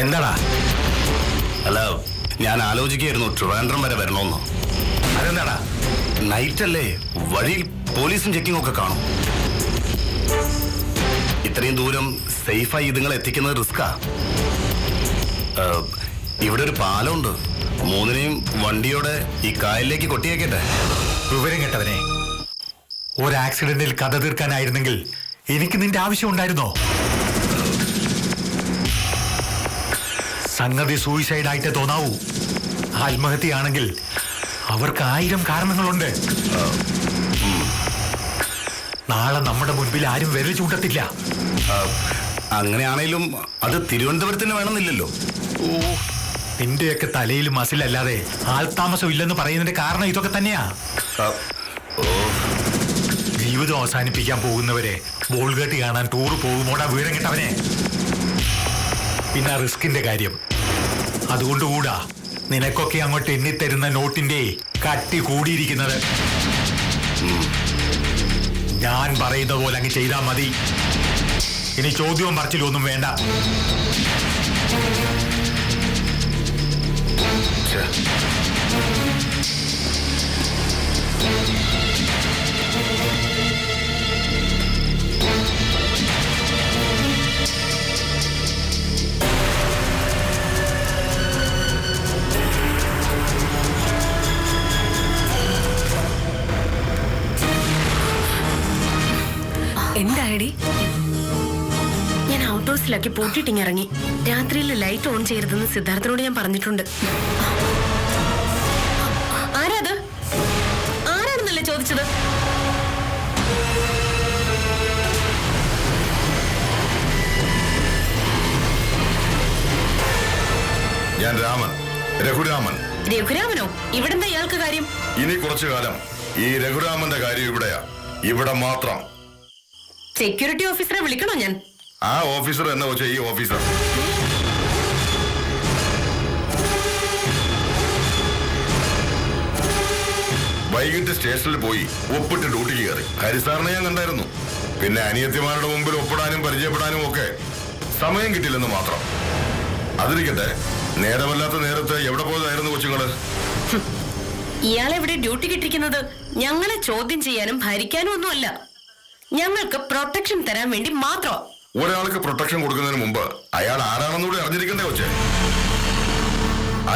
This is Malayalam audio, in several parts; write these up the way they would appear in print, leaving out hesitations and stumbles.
എന്താടാ? അല്ല, ഞാൻ ആലോചിക്കുകയായിരുന്നു ട്രിവാൻഡ്രം വരെ വരണമെന്നോ. അതെന്താടാ? നൈറ്റല്ലേ, വഴിയിൽ പോലീസും ചെക്കിംഗ് ഒക്കെ കാണും. ഇത്രയും ദൂരം സേഫായി ഇതുങ്ങളെ എത്തിക്കുന്നത് റിസ്കാ. ഇവിടെ ഒരു പാലമുണ്ട്, മൂന്നിനെയും വണ്ടിയോടെ ഈ കായലിലേക്ക് കൊട്ടിയേക്കട്ടെ. വിവരം കേട്ടവനെ, ഒരു ആക്സിഡന്റിൽ കഥ തീർക്കാനായിരുന്നെങ്കിൽ എനിക്ക് നിന്റെ ആവശ്യം ഉണ്ടായിരുന്നോ? സംഗതി സൂയിസൈഡ് ആയിട്ട് തോന്നാവൂ. ആത്മഹത്യയാണെങ്കിൽ അവർക്ക് 1000 കാരണങ്ങളുണ്ട്. നാളെ നമ്മുടെ മുൻപിൽ ആരും വിരൽ ചൂണ്ടത്തില്ല. അങ്ങനെയാണേലും അത് തിരുവനന്തപുരത്തിന് വേണമെന്നില്ലല്ലോ. നിന്റെയൊക്കെ തലയിൽ മസിലല്ലാതെ ആൾതാമസം ഇല്ലെന്ന് പറയുന്നതിന്റെ കാരണം ഇതൊക്കെ തന്നെയാ. ജീവിതം അവസാനിപ്പിക്കാൻ പോകുന്നവരെ ബോൾ കേട്ട് കാണാൻ ടൂർ പോകുമ്പോടാ വീരം കിട്ടവനെ. പിന്നെ റിസ്കിന്റെ കാര്യം അതുകൊണ്ടുകൂടാ നിനക്കൊക്കെ അങ്ങോട്ട് എണ്ണിത്തരുന്ന നോട്ടിന്റെ കട്ടി കൂടിയിരിക്കുന്നത്. ഞാൻ പറയുന്ന പോലെ അങ്ങ് ചെയ്താൽ മതി. ഇനി ചോദ്യവും പറച്ചിലും ഒന്നും വേണ്ട. എന്തായടി? ഞാൻ ഔട്ട് ഹൗസിലാക്കി പൂട്ടിട്ടിങ്ങിറങ്ങി. രാത്രിയിൽ ലൈറ്റ് ഓൺ ചെയ്യരുതെന്ന് സിദ്ധാർത്ഥനോട് ഞാൻ പറഞ്ഞിട്ടുണ്ട്. ആരാത്? ആരാണെന്നല്ലേ ചോദിച്ചത്? ഞാൻ രാമൻ, രഘുരാമൻ. രഘുരാമനോ? ഇവിടെന്താ ഇയാൾക്ക് കാര്യം? ഇനി കുറച്ചു കാലം ഈ രഘുരാമന്റെ കാര്യം ഇവിടെയാ, ഇവിടെ മാത്രം. സെക്യൂരിറ്റി ഓഫീസറെ വിളിക്കണോ ഞാൻ? ആ ഓഫീസർ എന്ന് വെച്ചാൽ ഈ ഓഫീസർ. വൈകിട്ട് സ്റ്റേഷനിൽ പോയി ഒപ്പിട്ട് ഡ്യൂട്ടിക്ക് കയറി. ഹരിസാറിനെ ഞാൻ കണ്ടായിരുന്നു. പിന്നെ അനിയത്തിമാരുടെ മുമ്പിൽ ഒപ്പിടാനും പരിചയപ്പെടാനും ഒക്കെ സമയം കിട്ടില്ലെന്ന് മാത്രം. അതിരിക്കട്ടെ, നേരമല്ലാത്ത നേരത്ത് എവിടെ പോയതായിരുന്നു കൊച്ചുങ്ങള്? ഇയാളെവിടെ ഡ്യൂട്ടി കിട്ടിയിരിക്കുന്നത് ഞങ്ങളെ ചോദ്യം ചെയ്യാനും ഭരിക്കാനും ഒന്നുമല്ല. ഞങ്ങൾക്ക് പ്രൊട്ടക്ഷൻ തരാൻ വേണ്ടി മാത്രം. ഒരാൾക്ക് പ്രൊട്ടക്ഷൻ കൊടുക്കുന്നതിന് മുമ്പ് അയാൾ ആരാണെന്നുകൂടി അറിഞ്ഞിരിക്കണ്ടേ കൊച്ചേ?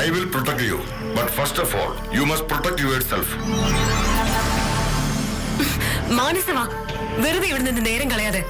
I will protect you, but first of all you must protect yourself. മാനസവാ, വെറുതെ ഇവിടെ നിന്ന് നേരം കളയാതെ.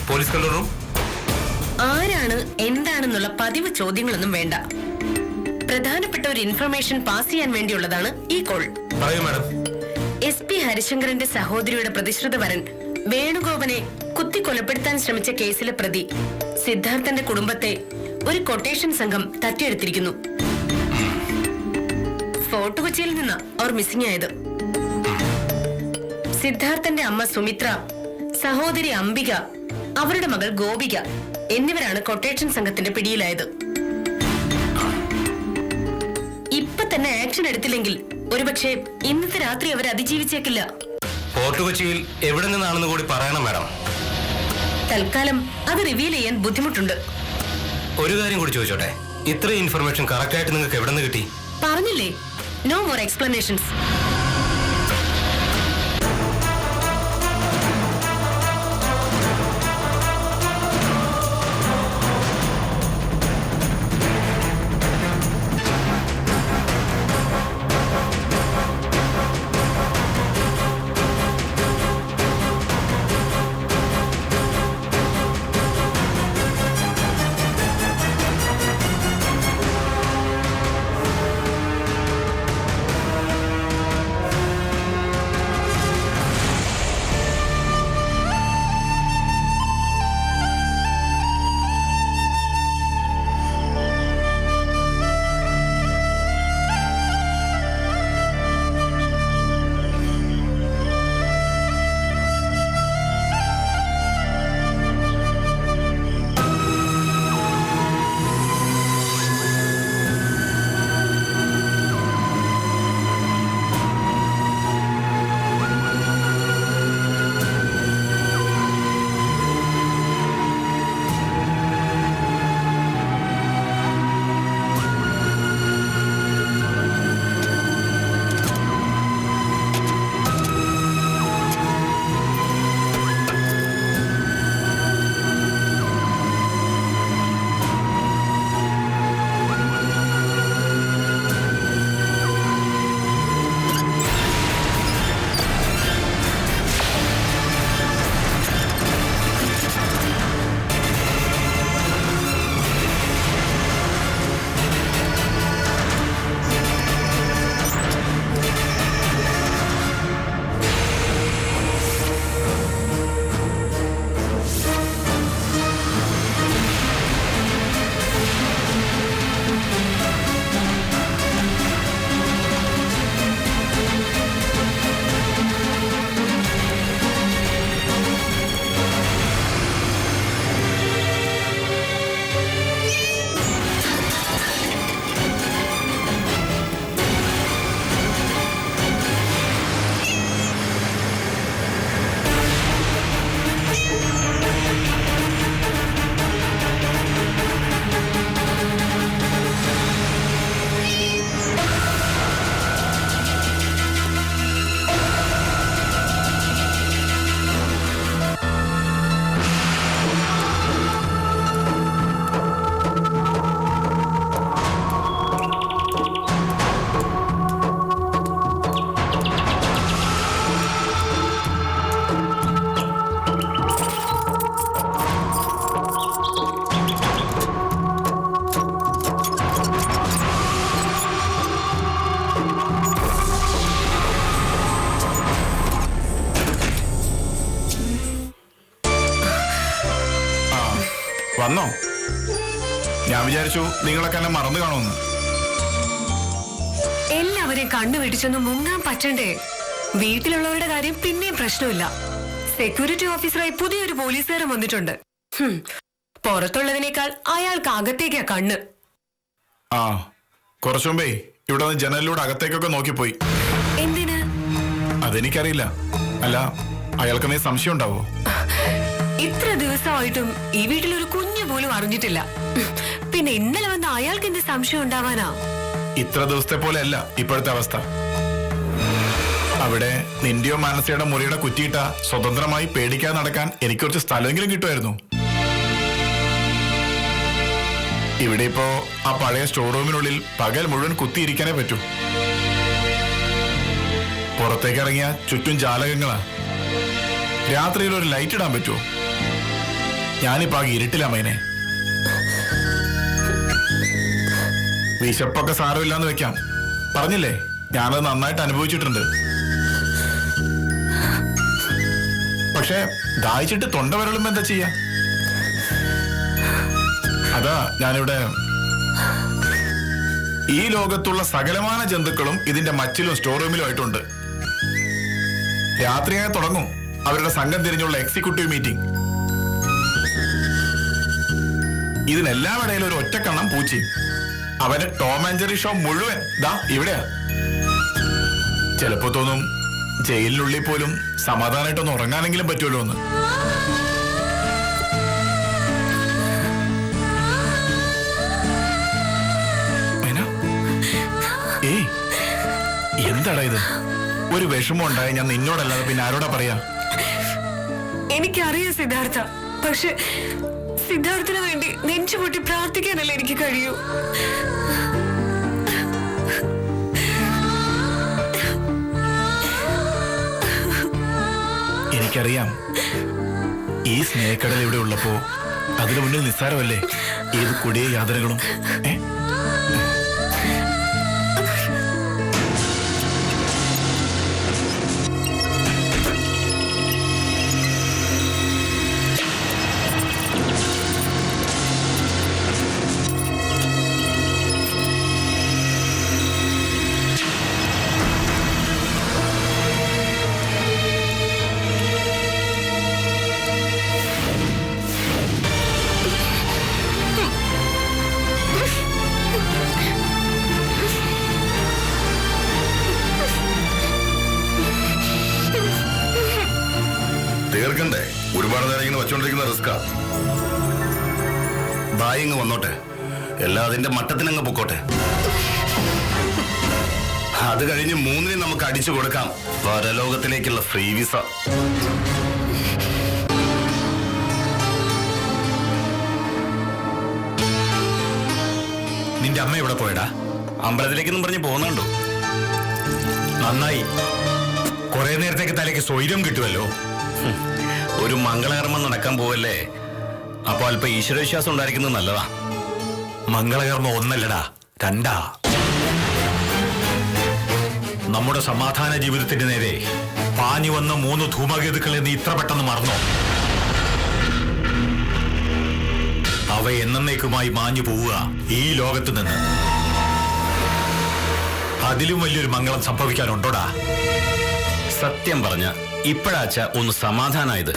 Police control room. ആരാണ് എന്താണെന്നുള്ള പതിവ് ചോദ്യങ്ങളൊന്നും വേണ്ട. പ്രധാനപ്പെട്ട ഒരു ഇൻഫർമേഷൻ പാസ് ചെയ്യാൻ വേണ്ടിയുള്ളതാണ് ഈ കോൾ. പറയൂ മാഡം. SP ഹരിശങ്കറിന്റെ സഹോദരിയുടെ പ്രതിശ്രുത വരൻ വേണുഗോപനെ കുത്തിക്കൊലപ്പെടുത്താൻ ശ്രമിച്ച കേസിലെ പ്രതി സിദ്ധാർത്ഥന്റെ കുടുംബത്തെ ഒരു കൊട്ടേഷൻ സംഘം തട്ടിയെടുത്തിരിക്കുന്നു. ഫോർട്ട് കൊച്ചിയിൽ നിന്നാ അവർ മിസ്സിംഗ് ആയത്. സിദ്ധാർത്ഥന്റെ അമ്മ സുമിത്ര, സഹോദരി അംബിക, അവരുടെ മകൾ ഗോപിക എന്നിവരാണ് കൊട്ടേഷൻ സംഘത്തിന്റെ പിടിയിലായത്. ഇപ്പൊ തന്നെ ആക്ഷൻ എടുത്തില്ലെങ്കിൽ ഒരുപക്ഷെ ഇന്നത്തെ രാത്രി അവർ അതിജീവിച്ചേക്കില്ല. ഫോർട്ട് കൊച്ചിയിൽ എവിടെ നിന്നാണെന്ന് കൂടി പറയണം മാഡം. തൽക്കാലം അത് റിവീൽ ചെയ്യാൻ ബുദ്ധിമുട്ടുണ്ട്. ഒരു കാര്യം കൂടി ചോദിച്ചോട്ടെ, ഇത്രയും ഇൻഫർമേഷൻ കറക്റ്റ് ആയിട്ട് നിങ്ങൾക്ക് എവിടെ നിന്ന് കിട്ടി? പറഞ്ഞില്ലേ, നോ മോർ എക്സ്പ്ലനേഷൻസ്. വിചാരിച്ചു നിങ്ങളൊക്കെ എന്നെ മറന്നു കാണുമെന്ന്. എല്ലാവരെയും കണ്ണു വെട്ടിച്ചൊന്ന് മുങ്ങാൻ പറ്റണ്ടേ? വീട്ടിലുള്ളവരുടെ കാര്യം പിന്നെയും പ്രശ്നമില്ല. സെക്യൂരിറ്റി ഓഫീസറായി പുതിയൊരു പോലീസുകാരൻ വന്നിട്ടുണ്ട്. പുറത്തുള്ളതിനേക്കാൾ അയാൾക്ക് അകത്തേക്കാ കണ്ണ്. ആ, കുറച്ചു മുമ്പേ ഇവിടെ നിന്ന് ജനലിലൂടെ അകത്തേക്കൊക്കെ നോക്കിപ്പോയി. എന്തിന്? അതെനിക്കറിയില്ല. അല്ല, അയാൾക്ക് നീ സംശയം ഉണ്ടാവോ? ഇത്ര ദിവസമായിട്ടും ഈ വീട്ടിലൊരു കുഞ്ഞു പോലും അറിഞ്ഞിട്ടില്ല. പിന്നെ ഇന്നലെ വന്ന അയാൾക്ക് എന്ത് സംശയം ഉണ്ടാവാനാ? ഇത്ര ദിവസത്തെ പോലെ അല്ല ഇപ്പോഴത്തെ അവസ്ഥ. അവിടെ നിന്റെയോ മാനസയുടെ മുറിയുടെ കുറ്റിയിട്ട സ്വതന്ത്രമായി പേടിക്കാതെ നടക്കാൻ എനിക്ക് കുറച്ച് സ്ഥലമെങ്കിലും കിട്ടുമായിരുന്നു. ഇവിടെ ഇപ്പോ ആ പഴയ സ്റ്റോർ റൂമിനുള്ളിൽ പകൽ മുഴുവൻ കുത്തിയിരിക്കാനേ പറ്റൂ. പുറത്തേക്ക് ഇറങ്ങിയ ചുറ്റും ജാലകങ്ങളാ. രാത്രിയിൽ ഒരു ലൈറ്റ് ഇടാൻ പറ്റുമോ? ഞാനിപ്പോ ആ ഇരുട്ടില്ല മൈനെ. വിശപ്പൊക്കെ സാരമില്ലാന്ന് വെക്കാം. പറഞ്ഞില്ലേ, ഞാനത് നന്നായിട്ട് അനുഭവിച്ചിട്ടുണ്ട്. പക്ഷെ ദാഹിച്ചിട്ട് തൊണ്ട വരളുമ്പോ എന്താ ചെയ്യാ? അതാ ഞാനിവിടെ ഈ ലോകത്തുള്ള സകലമാന ജന്തുക്കളും ഇതിന്റെ മച്ചിലും സ്റ്റോർ റൂമിലും ആയിട്ടുണ്ട്. രാത്രിയായി തുടങ്ങും അവരുടെ സംഘം തിരിഞ്ഞുള്ള എക്സിക്യൂട്ടീവ് മീറ്റിംഗ്. ഇതിനെല്ലാം ഇടയിൽ ഒരു ഒറ്റക്കണ്ണം പൂച്ചി. അവന്റെ ടോം ആൻഡ് ജെറി ഷോ മുഴുവൻ ദാ ഇവിടെയാ. ചിലപ്പോ തോന്നും ജയിലിനുള്ളിൽ പോലും സമാധാനമായിട്ടൊന്ന് ഉറങ്ങാനെങ്കിലും പറ്റുമല്ലോ എന്ന്. ഏയ്, എന്താടാ ഇത്? ഒരു വിഷമം ഉണ്ടായ ഞാൻ നിന്നോടല്ലാതെ പിന്നെ ആരോടാ പറയാ? എനിക്കറിയാം സിദ്ധാർത്ഥ. പക്ഷെ സിദ്ധാർത്ഥിന് വേണ്ടി നെഞ്ചുപൊട്ടി പ്രാർത്ഥിക്കാനല്ലേ എനിക്ക് കഴിയൂ. എനിക്കറിയാം, ഈ സ്നേഹക്കടൽ ഇവിടെ ഉള്ളപ്പോ അതിനു മുന്നിൽ നിസ്സാരമല്ലേ ഏത് കൊടിയ യാതനകളും. തീർക്കണ്ടേ? ഒരുപാട് നേരം ഇങ്ങനെ വച്ചോണ്ടിരിക്കുന്ന റിസ്കാ. ബായി ഇങ്ങ് വന്നോട്ടെ, എല്ലാം അതിന്റെ മട്ടത്തിനങ്ങ് പൊക്കോട്ടെ. അത് കഴിഞ്ഞ് 3 നമുക്ക് അടിച്ചു കൊടുക്കാം പരലോകത്തിലേക്കുള്ള ഫ്രീ വിസ. നിന്റെ അമ്മ എവിടെ പോയടാ? അമ്പലത്തിലേക്കെന്നും പറഞ്ഞ് പോകുന്നുണ്ടോ? നന്നായി, കുറെ നേരത്തേക്ക് തലേക്ക് സ്വൈര്യം കിട്ടുമല്ലോ. ഒരു മംഗളകർമ്മം നടക്കാൻ പോവല്ലേ, അപ്പൊ അല്പം ഈശ്വരവിശ്വാസം ഉണ്ടായിരിക്കുന്നത് നല്ലതാ. മംഗളകർമ്മം 1 2 നമ്മുടെ സമാധാന ജീവിതത്തിന്റെ നേരെ പാഞ്ഞു വന്ന 3 ധൂമകേതുക്കളെ നീ ഇത്ര പെട്ടെന്ന് മറന്നോ? അവ എന്നേക്കുമായി മാഞ്ഞു പോവുക ഈ ലോകത്ത് നിന്ന്. അതിലും വലിയൊരു മംഗളം സംഭവിക്കാനുണ്ടോടാ? സത്യം പറഞ്ഞ ഇപ്പോഴാച്ച ഒന്ന് സമാധാനായത്.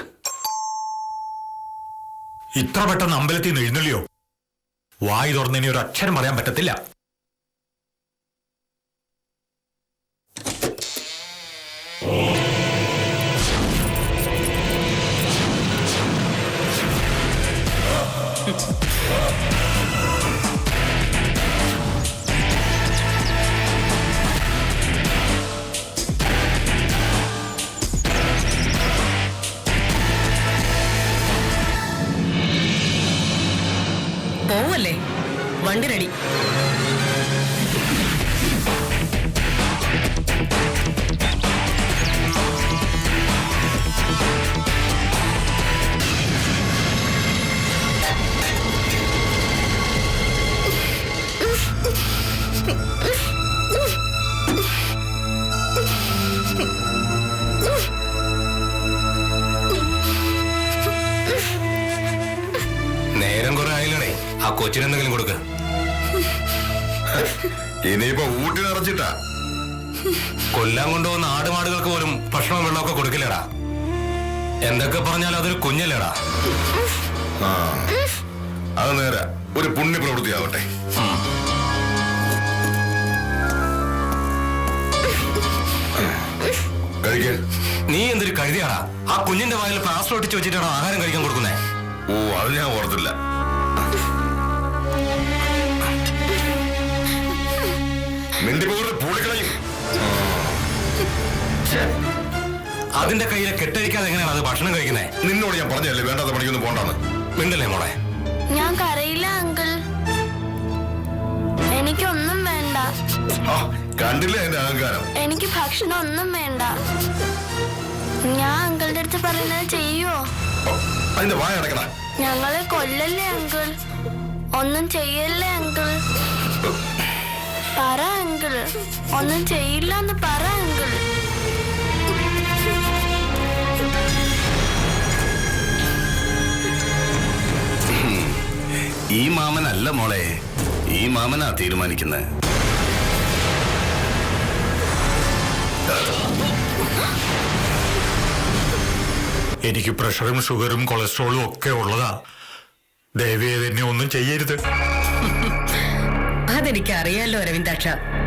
ഇത്ര പെട്ടെന്ന് അമ്പലത്തിൽ നിന്ന് എഴുന്നള്ളിയോ? വായി തുറന്നതിന് ഒരു അക്ഷരം പറയാൻ പറ്റത്തില്ല. പോവല്ലേ? വണ്ടി റെഡി. നേരം കുറെ ആയില്ലേ, ആ കൊച്ചിനെന്തെങ്കിലും കൊടുക്ക. ഇനിയിപ്പോ ഊട്ടി നിറച്ചിട്ടാ. കൊല്ലാൻ കൊണ്ടുപോകുന്ന ആടുമാടുകൾക്ക് പോലും ഭക്ഷണവും വെള്ളമൊക്കെ കൊടുക്കില്ലടാ. എന്തൊക്കെ പറഞ്ഞാൽ അതൊരു കുഞ്ഞല്ലേടാ. ആ അത് നേരെ ഒരു പുണ്യപ്രവൃത്തിയാവട്ടെ. കഴിക്കാൻ. നീ എന്തൊരു കരുതിയാടാ. ആ കുഞ്ഞിന്റെ വായിൽ പ്ലാസ്റ്റർ ഒട്ടിച്ച് വെച്ചിട്ടാണോ ആഹാരം കഴിക്കാൻ കൊടുക്കുന്നേ? ഓ അത് ഞാൻ ഓർത്തില്ല. നിന്റെ പോലും പൂളിക്കളയും. അതിന്റെ കയ്യിലെ കെട്ടഴിക്കാതെ എങ്ങനെയാണ് അത് ഭക്ഷണം കഴിക്കുന്നേ? നിന്നോട് ഞാൻ പറഞ്ഞല്ലേ വേണ്ടാത്ത പണിക്കൊന്നും പോണ്ടാന്ന്. മിണ്ടല്ലേ മോളെ. ഞാൻ കരയില്ല അങ്കിൾ, എനിക്കൊന്നും വേണ്ട. കണ്ടില്ലേ എന്റെ അഹങ്കാരം. എനിക്ക് ഭക്ഷണം ഒന്നും വേണ്ട. ഞാൻ അങ്കിളുടെ അടുത്ത് പറയുന്നത് ചെയ്യുവോ? അതിന്റെ വായ അടക്കണ. ഞങ്ങളെ കൊല്ലല്ലേ അങ്കിൾ, ഒന്നും ചെയ്യല്ലേ അങ്കിൾ. പറ അങ്കിൾ, ഒന്നും ചെയ്യില്ല എന്ന് പറ അങ്കിൾ. ഈ മാമനല്ല മോളെ, ഈ മാമനാ തീരുമാനിക്കുന്നത്. എനിക്ക് പ്രഷറും ഷുഗറും കൊളസ്ട്രോളും ഒക്കെ ഉള്ളതാ. ദയവേത് എന്നെ ഒന്നും ചെയ്യരുത്. അതെനിക്ക് അറിയാലോ അരവിന്ദാക്ഷ.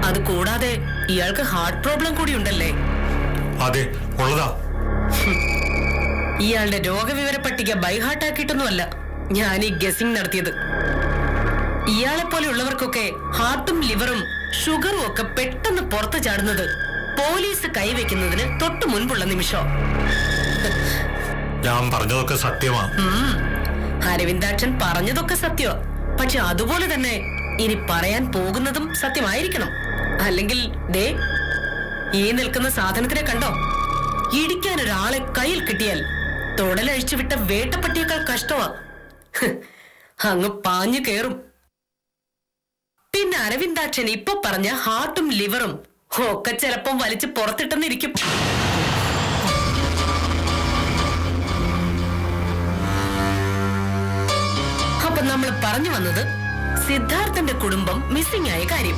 അത് കൂടാതെ ഇയാൾക്ക് ഹാർട്ട് പ്രോബ്ലം കൂടി ഉണ്ടല്ലേ? അതെ ഉള്ളതാ. ഇയാളുടെ രോഗവിവര പട്ടിക ബൈഹാർട്ട് ആക്കിയിട്ടൊന്നുമല്ല ഞാൻ ഈ ഗസിംഗ് നടത്തിയത്. ഇയാളെ പോലെ ഉള്ളവർക്കൊക്കെ ഹാർട്ടും ലിവറും ഷുഗറും ഒക്കെ പെട്ടെന്ന് പുറത്തു ചാടുന്നത് പോലീസ് കൈവയ്ക്കുന്നതിന് തൊട്ടു മുൻപുള്ള നിമിഷം. ഞാൻ പറഞ്ഞതൊക്കെ സത്യമാ. അരവിന്ദാക്ഷൻ പറഞ്ഞതൊക്കെ സത്യമാ. പക്ഷെ അതുപോലെ തന്നെ ഇനി പറയാൻ പോകുന്നതും സത്യമായിരിക്കണം. അല്ലെങ്കിൽ ദേ ഈ നിൽക്കുന്ന സാധനത്തിനെ കണ്ടോ? ഇടിക്കാൻ ഒരാളെ കയ്യിൽ കിട്ടിയാൽ തൊടലഴിച്ചു വിട്ട വേട്ടപ്പട്ടിയേക്കാൾ കഷ്ടമാ. അങ്ങ് പാഞ്ഞു കേറും. പിന്നെ അരവിന്ദാക്ഷൻ ഇപ്പൊ പറഞ്ഞ ഹാർട്ടും ലിവറും ഒക്കെ ചിലപ്പം വലിച്ചു പുറത്തിട്ടെന്നിരിക്കും. അപ്പൊ നമ്മൾ പറഞ്ഞു വന്നത് സിദ്ധാർത്ഥന്റെ കുടുംബം മിസ്സിംഗ് ആയ കാര്യം.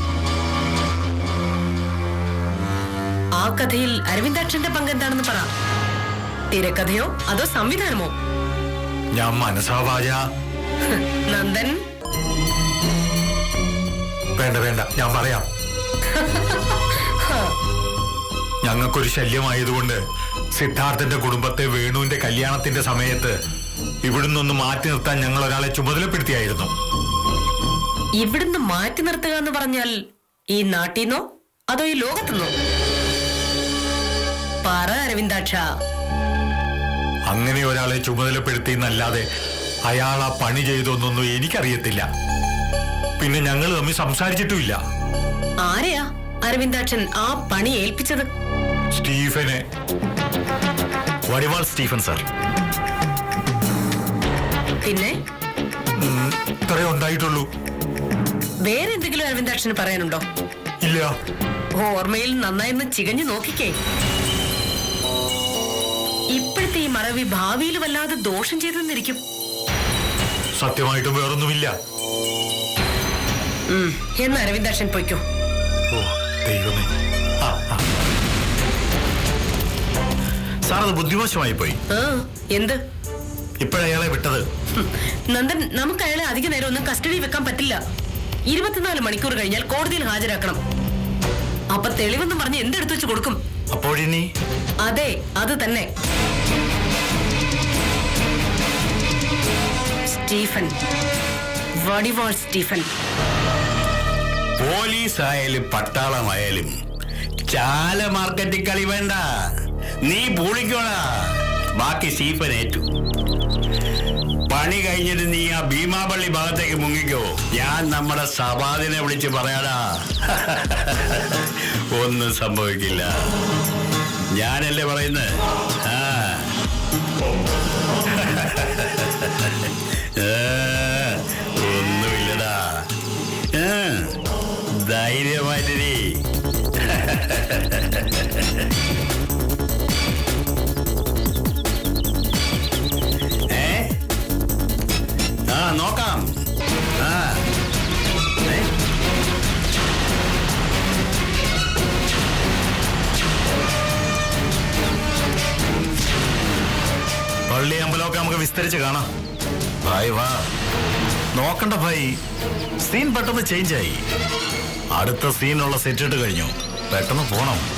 ആ കഥയിൽ അരവിന്ദാക്ഷന്റെ പങ്കെന്താണെന്ന് പറ. തിരക്കഥയോ അതോ സംവിധാനമോ? ഞാൻ മനസ്സാവായ. നന്ദൻ വേണ്ട വേണ്ട, ഞാൻ പറയാം. ഞങ്ങൾക്കൊരു ശല്യമായതുകൊണ്ട് സിദ്ധാർത്ഥന്റെ കുടുംബത്തെ വേണുവിന്റെ കല്യാണത്തിന്റെ സമയത്ത് ഇവിടുന്നൊന്ന് മാറ്റി നിർത്താൻ ഞങ്ങൾ ഒരാളെ ചുമതലപ്പെടുത്തിയായിരുന്നു. ഇവിടുന്ന് മാറ്റി നിർത്തുക എന്ന് പറഞ്ഞാൽ ഈ നാട്ടിന്നോ അതോ ഈ ലോകത്തുനിന്നോ? പറ അരവിന്ദാക്ഷ. അങ്ങനെ ഒരാളെ ചുമതലപ്പെടുത്തി എന്നല്ലാതെ അയാൾ ആ പണി ചെയ്തൊന്നൊന്നും എനിക്കറിയത്തില്ല. പിന്നെ ഞങ്ങൾ തമ്മിൽ സംസാരിച്ചിട്ടുമില്ല. ആരെയാ അരവിന്ദാക്ഷൻ ആ പണി ഏൽപ്പിച്ചത്? സ്റ്റീഫനെ. വടിവാൾ സ്റ്റീഫൻ സാർ. പിന്നെ ഇത്രേ ഉണ്ടായിട്ടുള്ളൂ. വേറെ എന്തെങ്കിലും അരവിന്ദാക്ഷന് പറയാനുണ്ടോ? ഇല്ല. ഓർമ്മയിൽ നന്നായിന്ന് ചികഞ്ഞു നോക്കിക്കേ. ഇപ്പോഴത്തെ ഈ മറവി ഭാവിയിൽ വല്ലാതെ ദോഷം ചെയ്തെന്നിരിക്കും. സത്യമായിട്ടും വേറൊന്നുമില്ല. എന്ന് അരവിന്ദാക്ഷൻ പൊയ്ക്കോ. ഓ ദൈവമേ. സാർ അത് ബുദ്ധിമോശമായി പോയി. എന്ത്? ഇപ്പോഴയാളെ വിട്ടത്. നന്ദൻ, നമുക്ക് അയാളെ അധിക നേരം ഒന്നും കസ്റ്റഡിയിൽ വെക്കാൻ പറ്റില്ല. 24 മണിക്കൂർ കഴിഞ്ഞാൽ കോടതിയിൽ ഹാജരാക്കണം. അപ്പൊ തെളിവെന്ന് പറഞ്ഞ് എന്തെടുത്തു വെച്ച് കൊടുക്കും? അപ്പോഴിനി? അതെ, അത് തന്നെ. Stephen, വടിവാൾ Stephen. പോലീസായാലും പട്ടാളമായാലും ചാല മാർക്കറ്റിൽ കളി വേണ്ട. നീ പൂളിക്കോടാ. ബാക്കി സ്റ്റീഫൻ ഏറ്റു. പണി കഴിഞ്ഞിട്ട് നീ ആ ഭീമാപള്ളി ഭാഗത്തേക്ക് മുങ്ങിക്കോ. ഞാൻ നമ്മുടെ സവാദിനെ വിളിച്ച് പറയാടാ. ഒന്നും സംഭവിക്കില്ല. ഞാനല്ലേ പറയുന്നത്. ഒന്നുമില്ലടാ. ധൈര്യമായിട്ട് നീ. നോക്കാം. വിസ്തരിച്ച് കാണാം. ഭായ് വാ. നോക്കണ്ട ഭായ്, സീൻ പെട്ടെന്ന് ചേഞ്ച് ആയി. അടുത്ത സീനുള്ള സെറ്റ് ഇട്ട് കഴിഞ്ഞു. പെട്ടെന്ന് പോണം.